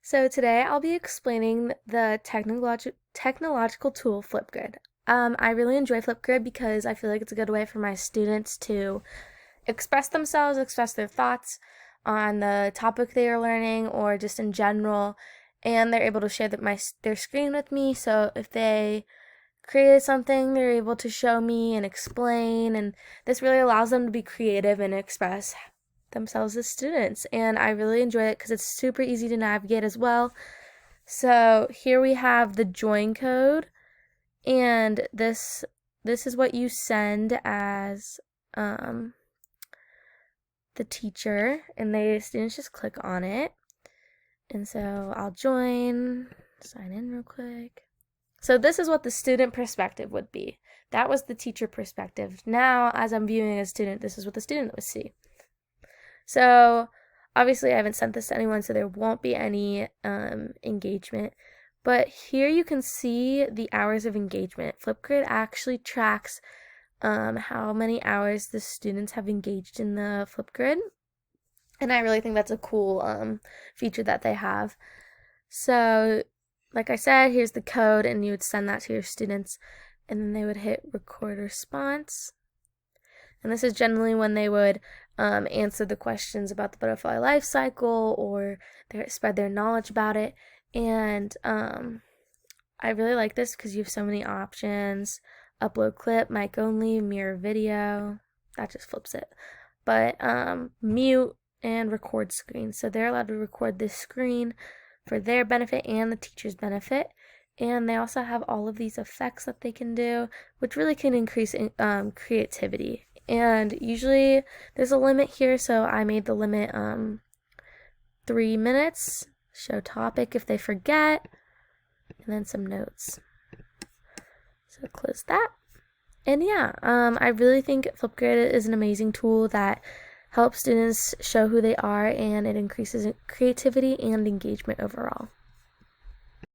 So today I'll be explaining the technological tool Flipgrid. I really enjoy Flipgrid because I feel like it's a good way for my students to express themselves, express their thoughts on the topic they are learning or just in general, and they're able to share their screen with me. So if they created something, they're able to show me and explain, and this really allows them to be creative and express themselves as students. And I really enjoy it because it's super easy to navigate as well. So here we have the join code, and this is what you send as the teacher, and the students just click on it. And so I'll join, sign in real quick. So this is what the student perspective would be. That was the teacher perspective. Now, as I'm viewing a student, this is what the student would see. So obviously I haven't sent this to anyone, so there won't be any engagement. But here you can see the hours of engagement. Flipgrid actually tracks how many hours the students have engaged in the Flipgrid. And I really think that's a cool feature that they have. So like I said, here's the code, and you would send that to your students, and then they would hit record response. And this is generally when they would answer the questions about the butterfly life cycle, or spread their knowledge about it. And I really like this because you have so many options. Upload clip, mic only, mirror video. That just flips it. But mute and record screen. So they're allowed to record this screen for their benefit and the teacher's benefit. And they also have all of these effects that they can do, which really can increase creativity. And usually there's a limit here, so I made the limit 3 minutes. Show topic if they forget, and then some notes. So close that. And yeah, I really think Flipgrid is an amazing tool that helps students show who they are, and it increases creativity and engagement overall.